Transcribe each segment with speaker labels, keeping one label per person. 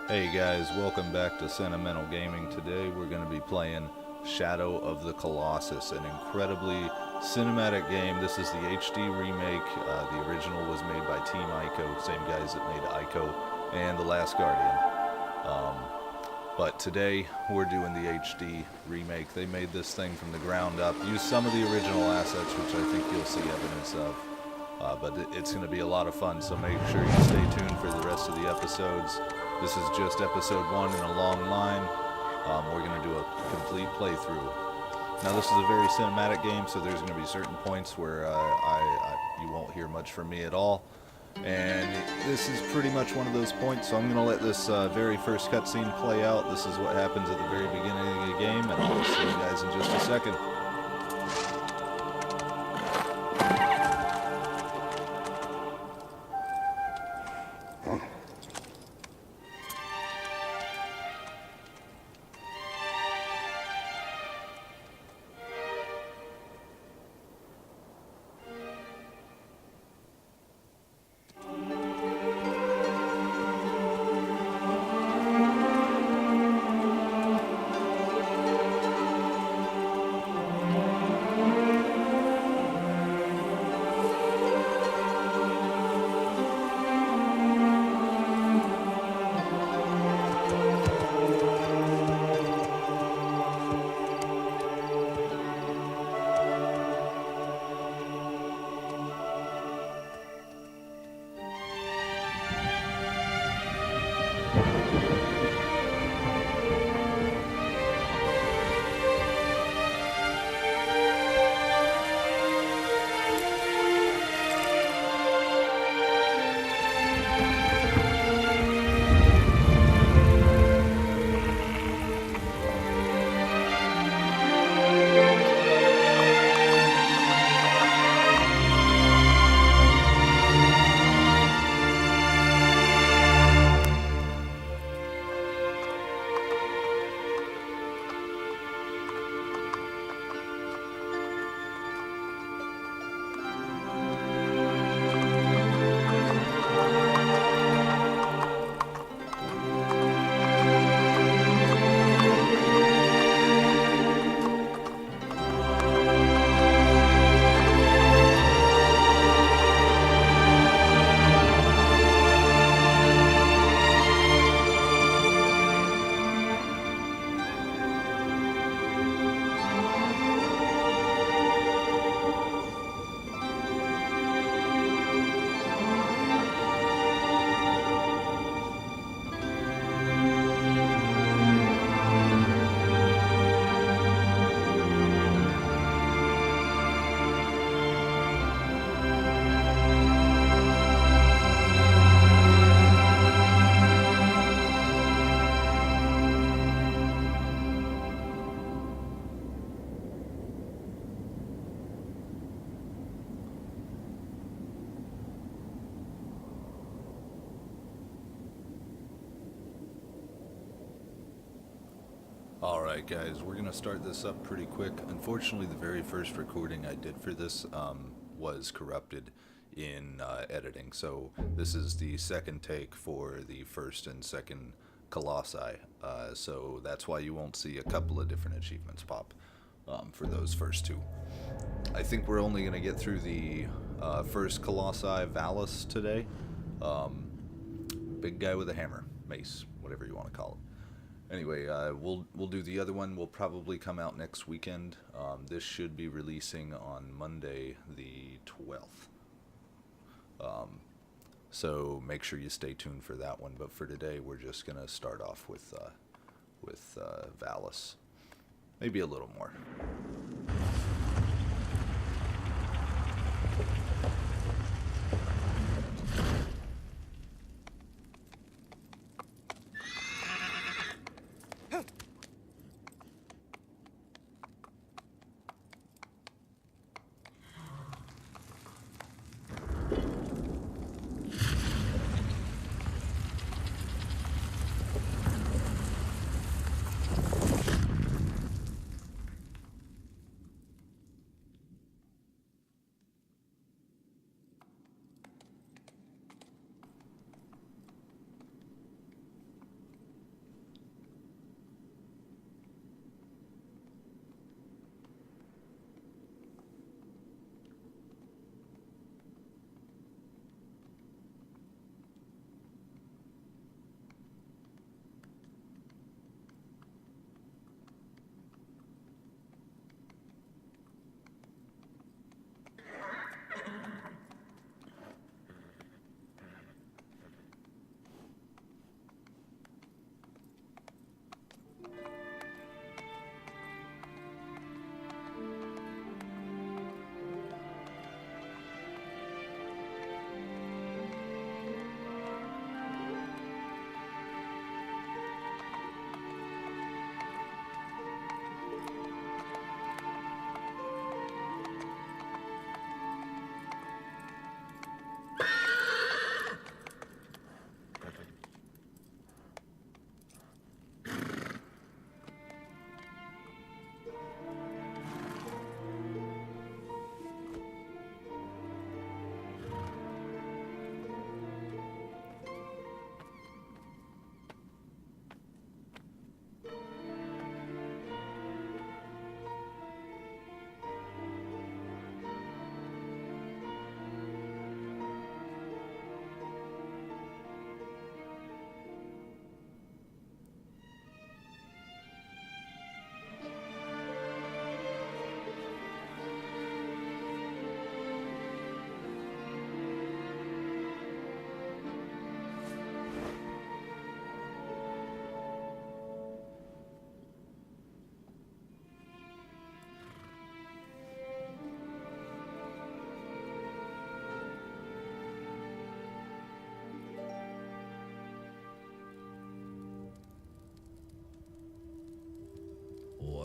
Speaker 1: Hey guys, welcome back to Sentimental Gaming. Today we're going to be playing Shadow of the Colossus, an incredibly cinematic game. This is the HD remake. The original was made by Team Ico, same guys that made Ico and The Last Guardian. But today we're doing the HD remake. They made this thing from the ground up, used some of the original assets, which I think you'll see evidence of. But it's going to be a lot of fun, so make sure you stay tuned for the rest of the episodes. This is just episode 1 in a long line. We're going to do a complete playthrough. Now this is a very cinematic game, so there's going to be certain points where you won't hear much from me at all. And this is pretty much one of those points, so I'm going to let this very first cutscene play out. This is what happens at the very beginning of the game, and I'll see you guys in just a second. Alright guys, we're going to start this up pretty quick. Unfortunately, the very first recording I did for this was corrupted in editing, so this is the second take for the first and second Colossi, so that's why you won't see a couple of different achievements pop for those first two. I think we're only going to get through the first Colossi, Valus, today. Big guy with a hammer, mace, whatever you want to call it. Anyway, we'll do the other one. Will probably come out next weekend. This should be releasing on Monday the 12th. So make sure you stay tuned for that one. But for today, we're just gonna start off with Valus. Maybe a little more.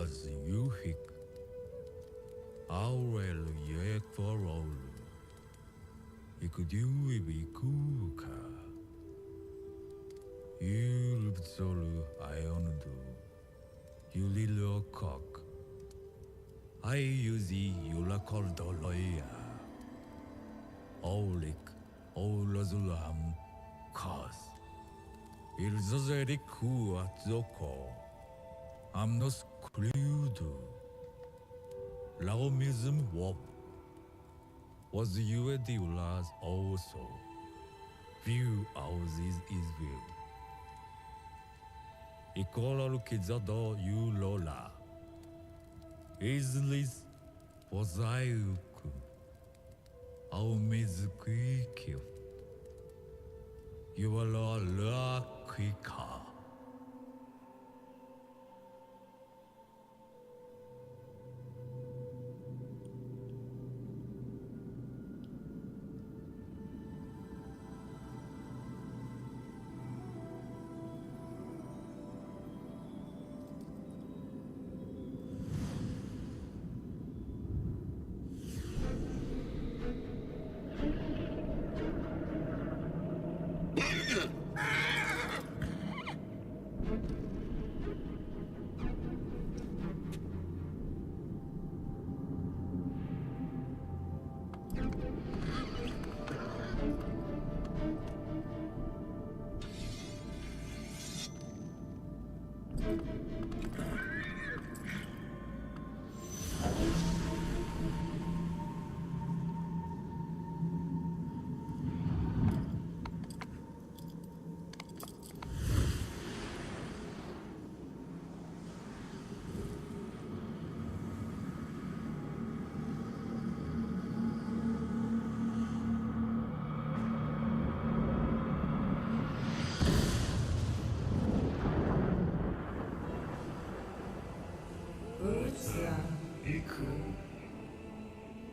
Speaker 2: as you hick. Aurel yek for all. Ikudu ibikuka. You solu iondu. You little cock. I use you called Doloya. Olik, Olazulam, cause. Il zozeriku at zoko. I'm no screwed. Laomism wop. Was you a dealers also? View houses is view. Ikola kizado you lola. Islis pozaiuku. Aumizukikyo. You are la kwika.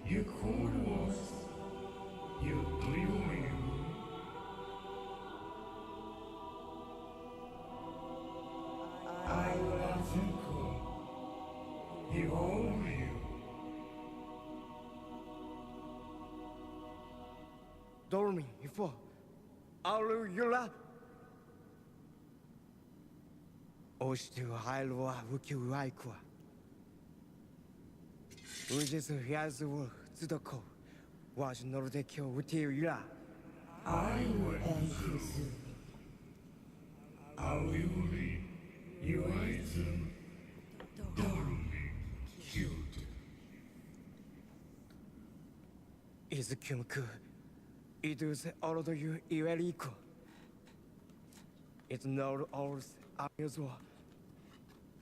Speaker 3: You called us. You dreaming. I wasn't cool. You own you.
Speaker 4: Dormi, ifo. Alu yula. Oshtu hailwa wuki waikwa. Ujisu hiazu tsudoko. Wash nordekyo wuti yula.
Speaker 3: I will answer. I will be. You eyes them. Darling, cute.
Speaker 4: Izukyumku. Iduse orodo yu iweriko. It's not all unusual.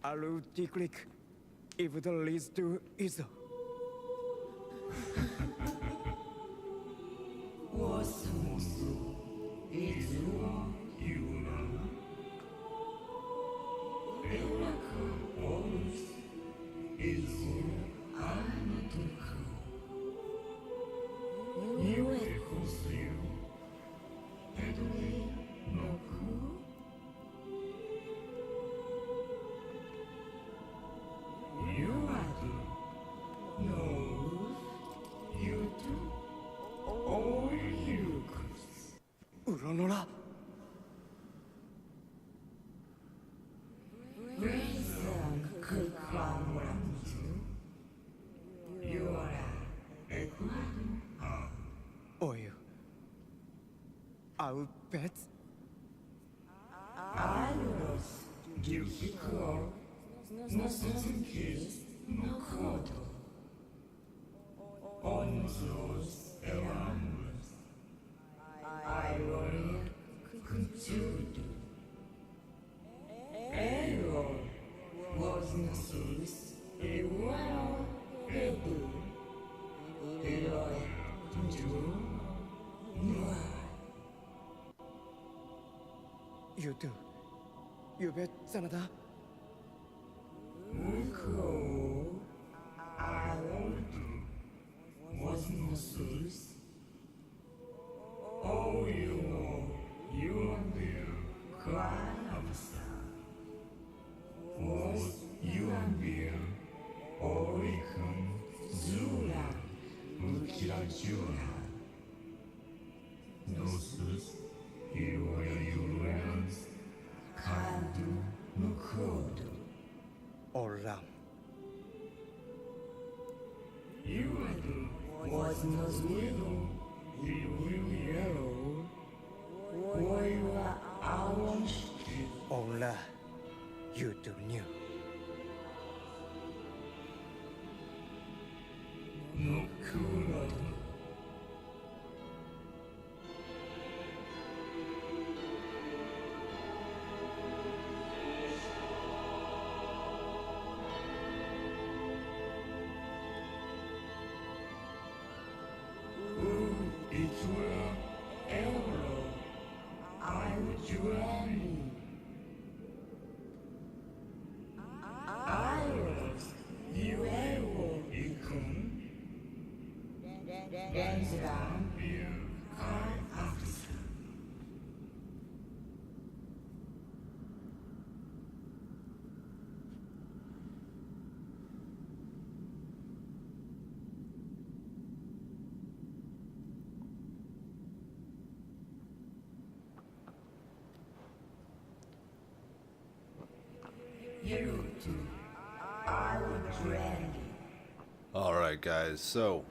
Speaker 4: Alu tiklik. If it leads to Izo. Uronora. Oil. I'll bet.
Speaker 3: You call. No certain kiss, no cuddle. On those around us. I will continue. Error was no source. A well, a do. Error do. No.
Speaker 4: You do. You bet, Sanada.
Speaker 3: Cool. I won't do. Was no source. Oh, you are there, cry of star. Was you are there. Majula. Nossos Iwayurans Kadu Mukodo.
Speaker 4: Olam.
Speaker 3: Iwadu
Speaker 5: Was nos will.
Speaker 3: Iwuyo.
Speaker 5: Oiwa awons.
Speaker 4: Ola. You do new.
Speaker 3: Nukuno. Itua Euro. I would join.
Speaker 5: Iros.
Speaker 3: Iweo. Ikun.
Speaker 5: Denzram.
Speaker 3: Kai Afisa. You too.
Speaker 5: I would brandy.
Speaker 1: Alright, guys, so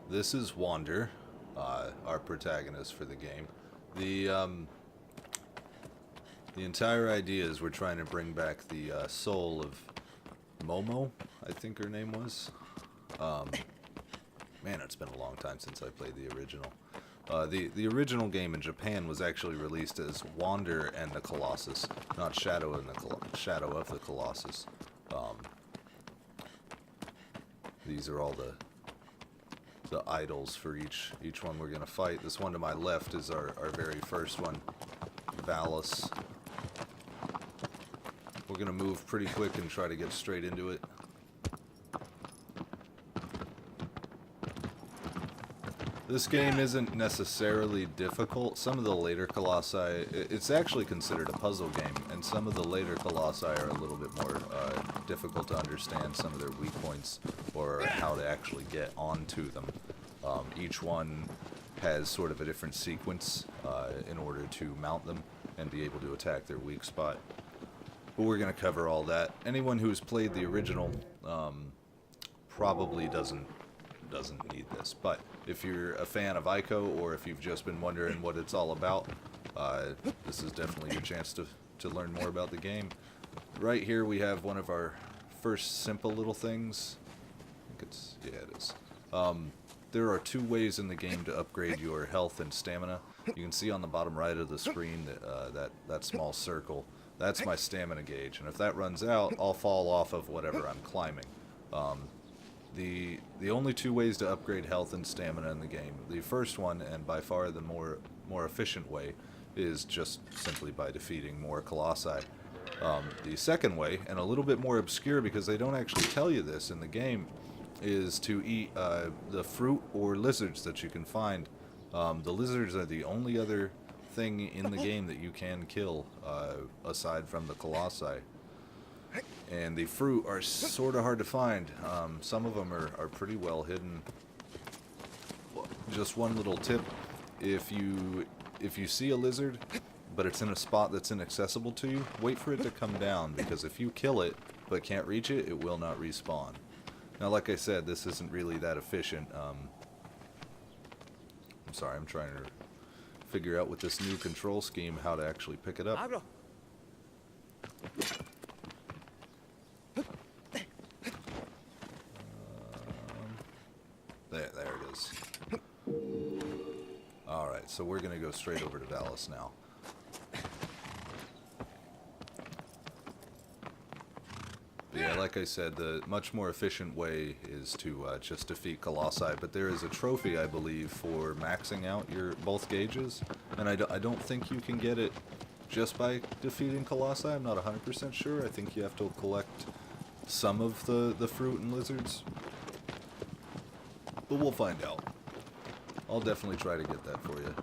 Speaker 1: this is Wander, our protagonist for the game. The entire idea is we're trying to bring back the soul of Momo, I think her name was. Man, it's been a long time since I played the original. The original game in Japan was actually released as Wander and the Colossus, not Shadow and Shadow of the Colossus. These are all the idols for each one we're gonna fight. This one to my left is our very first one, Valus. We're gonna move pretty quick and try to get straight into it. This game isn't necessarily difficult. Some of the later Colossi, it's actually considered a puzzle game, and some of the later Colossi are a little bit more difficult to understand some of their weak points or how to actually get onto them. Each one has sort of a different sequence in order to mount them and be able to attack their weak spot. But we're going to cover all that. Anyone who's played the original probably doesn't need this, but if you're a fan of Ico or if you've just been wondering what it's all about, this is definitely your chance to learn more about the game. Right here we have one of our first simple little things. I think it's, yeah, it is. There are two ways in the game to upgrade your health and stamina. You can see on the bottom right of the screen that small circle. That's my stamina gauge, and if that runs out, I'll fall off of whatever I'm climbing. The only two ways to upgrade health and stamina in the game. The first one, and by far the more efficient way, is just simply by defeating more Colossi. The second way, and a little bit more obscure because they don't actually tell you this in the game, is to eat the fruit or lizards that you can find. The lizards are the only other thing in the game that you can kill aside from the Colossi. And the fruit are sort of hard to find. Some of them are pretty well hidden. Just one little tip: if you see a lizard, but it's in a spot that's inaccessible to you, wait for it to come down, because if you kill it but can't reach it, it will not respawn. Now, like I said, this isn't really that efficient. I'm sorry, I'm trying to figure out with this new control scheme how to actually pick it up. There it is. Alright, so we're going to go straight over to Valus now. But yeah, like I said, the much more efficient way is to just defeat Colossi, but there is a trophy, I believe, for maxing out your both gauges, and I don't think you can get it just by defeating Colossi. I'm not 100% sure. I think you have to collect some of the fruit and lizards. But we'll find out. I'll definitely try to get that for you.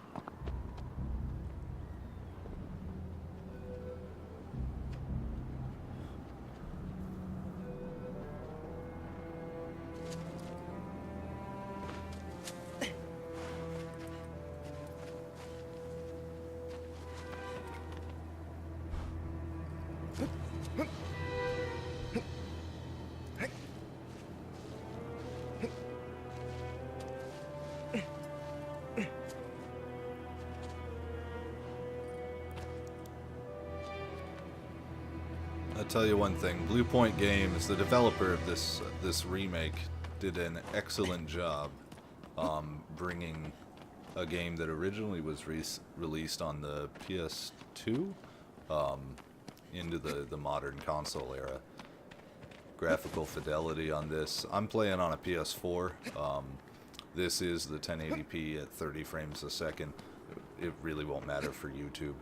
Speaker 1: I'll tell you one thing, Blue Point Games, the developer of this remake, did an excellent job bringing a game that originally was released on the PS2 into the modern console era. Graphical fidelity on this, I'm playing on a PS4. This is the 1080p at 30 frames a second. It really won't matter for YouTube.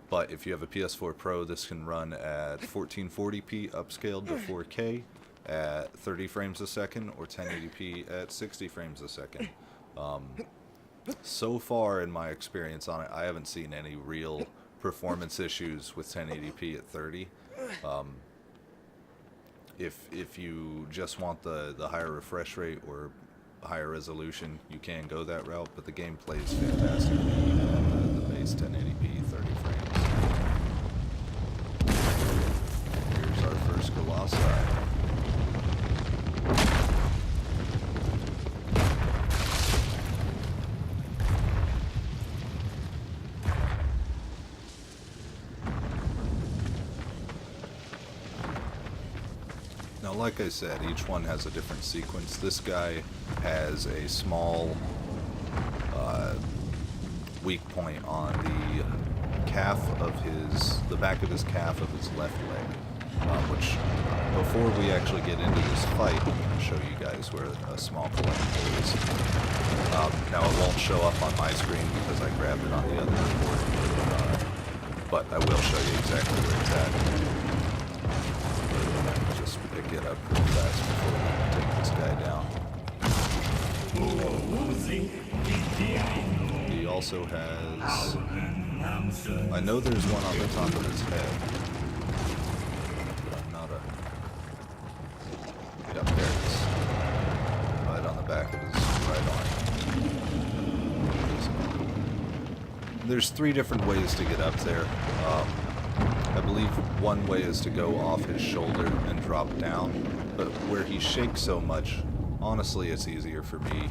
Speaker 1: But if you have a PS4 Pro, this can run at 1440p upscaled to 4K at 30 frames a second, or 1080p at 60 frames a second. So far in my experience on it, I haven't seen any real performance issues with 1080p at 30. If you just want the higher refresh rate or higher resolution, you can go that route, but the game plays fantastically at the base 1080p 30 frames. Here's our first Colossi. Now, like I said, each one has a different sequence. This guy has a small weak point on the calf of the back of his calf of his left leg, which, before we actually get into this fight, I'm going to show you guys where a small collectible is. Now, it won't show up on my screen because I grabbed it on the other recording, but I will show you exactly where it's at. Just pick it up real fast before we take this guy down. He also has... I know there's one on the top of his head. But I'm not a... Yep, there it is. Right on the back of his right arm. There's 3 different ways to get up there. I believe one way is to go off his shoulder and drop down, but where he shakes so much, honestly it's easier for me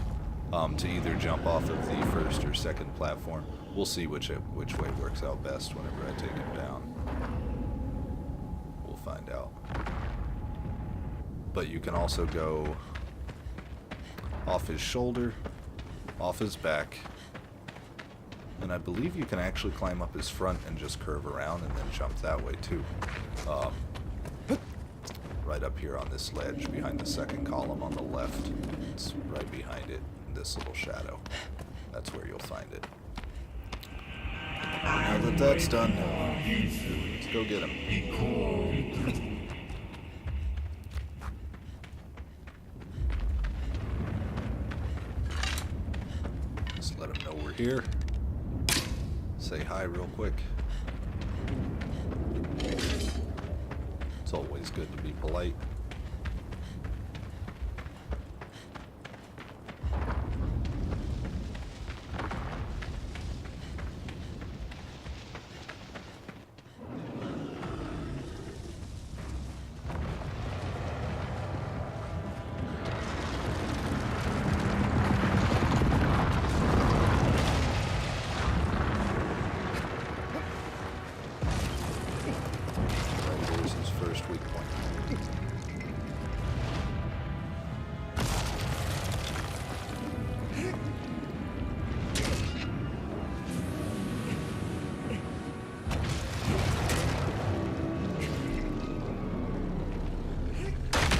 Speaker 1: to either jump off of the first or second platform. We'll see which way works out best whenever I take him down. We'll find out. But you can also go off his shoulder, off his back, and I believe you can actually climb up his front and just curve around and then jump that way too. Right up here on this ledge behind the second column on the left. It's right behind it, this little shadow. That's where you'll find it. Now that that's done, let's go get him. Just let him know we're here. Say hi real quick. It's always good to be polite.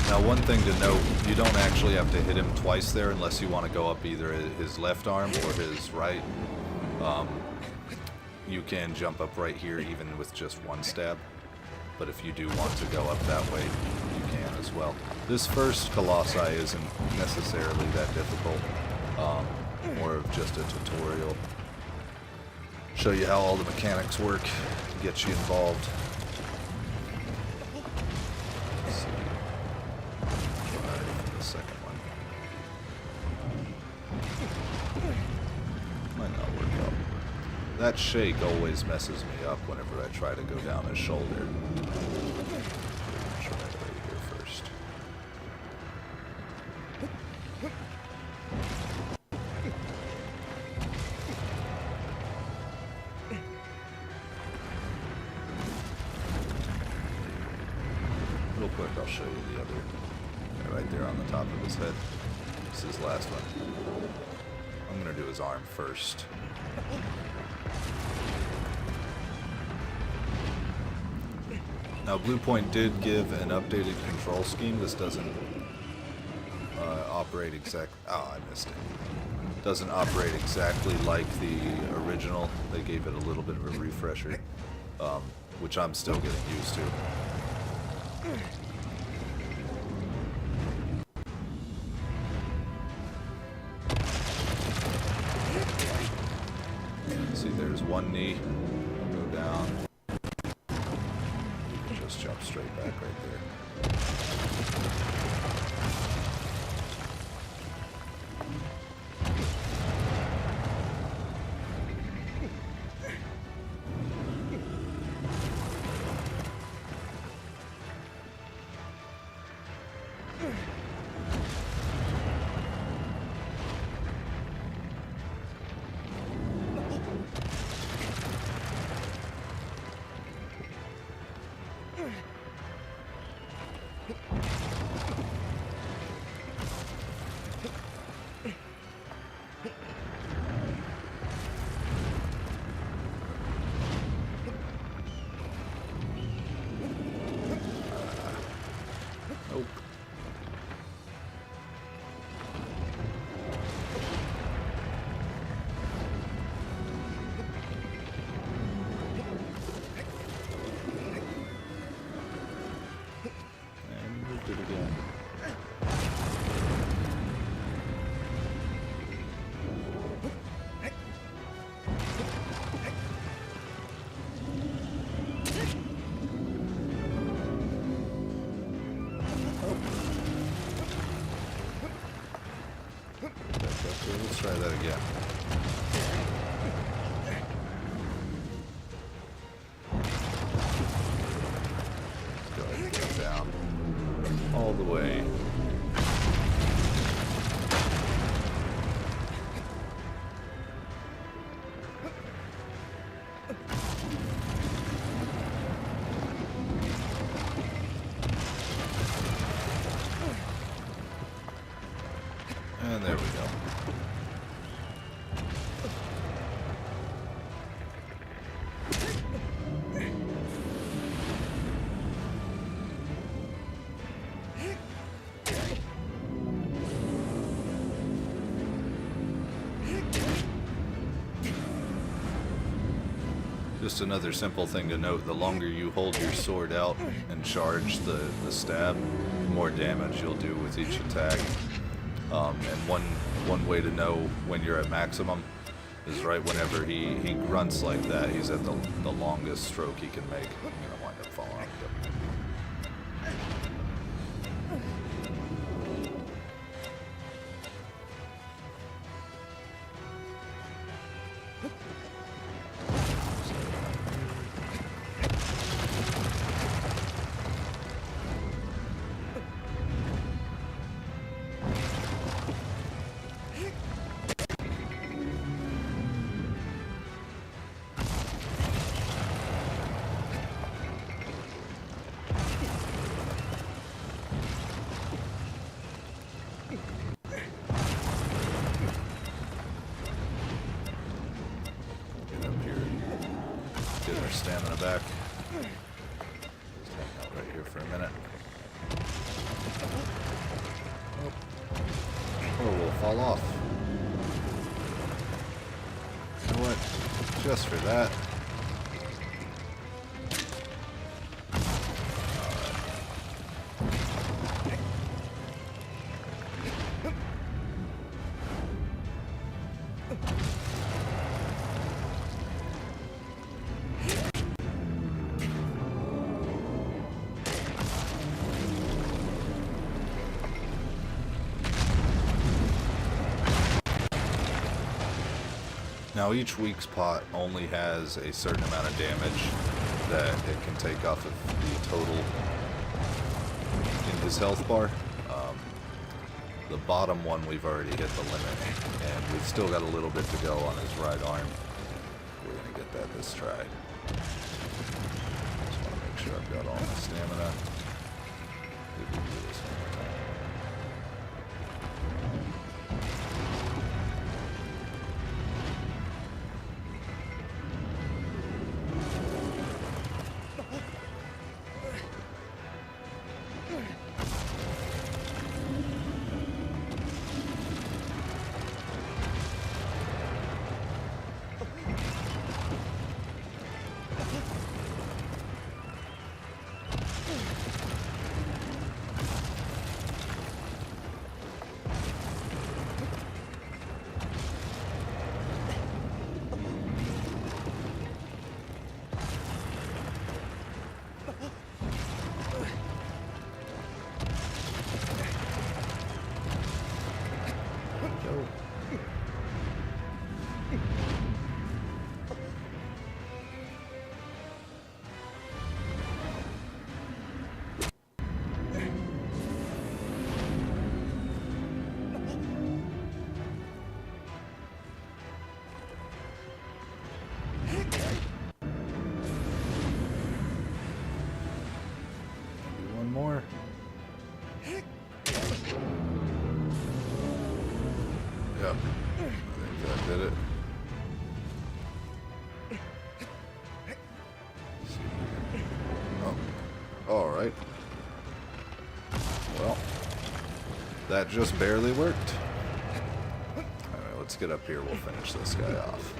Speaker 1: Now, one thing to note, you don't actually have to hit him twice there unless you want to go up either his left arm or his right. You can jump up right here even with just one stab, but if you do want to go up that way, you can as well. This first Colossi isn't necessarily that difficult, more of just a tutorial. Show you how all the mechanics work to get you involved. That shake always messes me up whenever I try to go down his shoulder. Try it right here first. Real quick, I'll show you the other. Right there on the top of his head. This is his last one. I'm gonna do his arm first. Now, Bluepoint did give an updated control scheme. This doesn't operate Oh, I missed it. Doesn't operate exactly like the original. They gave it a little bit of a refresher, which I'm still getting used to. See, there's one knee. Go down. Just jump straight back right there. Nope. And moved it again. Let's try that again. Let's go ahead and get down all the way. And there we go. Just another simple thing to note, the longer you hold your sword out and charge the stab, the more damage you'll do with each attack. And one way to know when you're at maximum is right whenever he grunts like that, he's at the longest stroke he can make. I'm gonna wind up falling off. Get our stamina back. Just hang out right here for a minute. Oh, we'll fall off. You know what? Just for that. Now each week's pot only has a certain amount of damage that it can take off of the total in his health bar. The bottom one we've already hit the limit, and we've still got a little bit to go on his right arm. We're gonna get that this try. Just want to make sure I've got all my stamina. Maybe we can do this one more time. One more. Yep. I think that did it. Oh. Alright. Well. That just barely worked. Alright, let's get up here. We'll finish this guy off.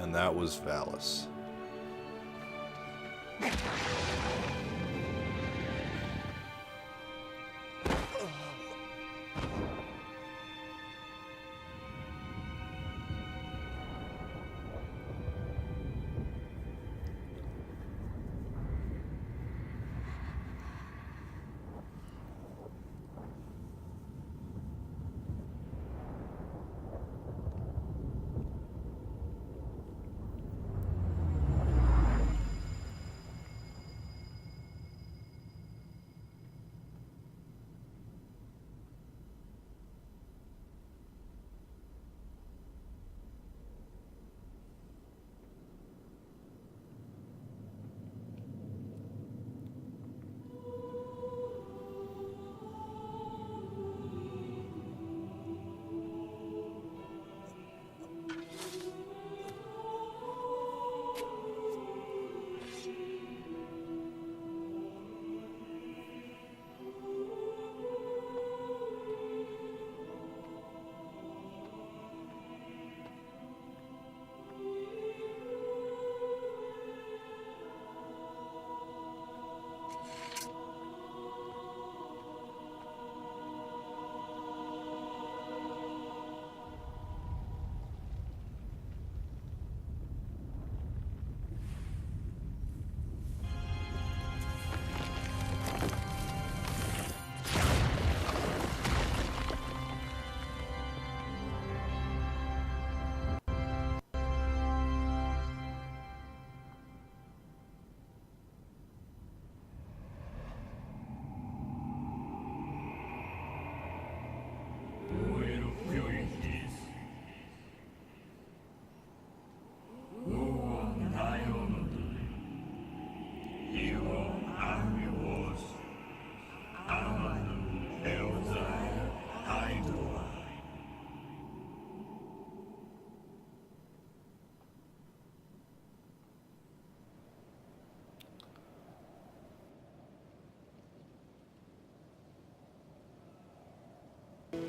Speaker 1: And that was Valis.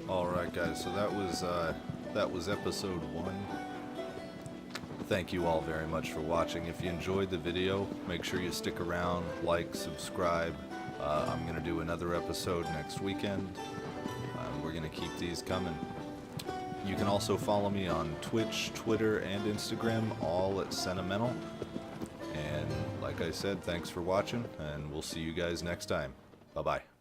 Speaker 1: Alright guys, so that was episode 1. Thank you all very much for watching. If you enjoyed the video, make sure you stick around, like, subscribe. I'm going to do another episode next weekend. We're going to keep these coming. You can also follow me on Twitch, Twitter, and Instagram, all at Sentimental. And like I said, thanks for watching, and we'll see you guys next time. Bye-bye.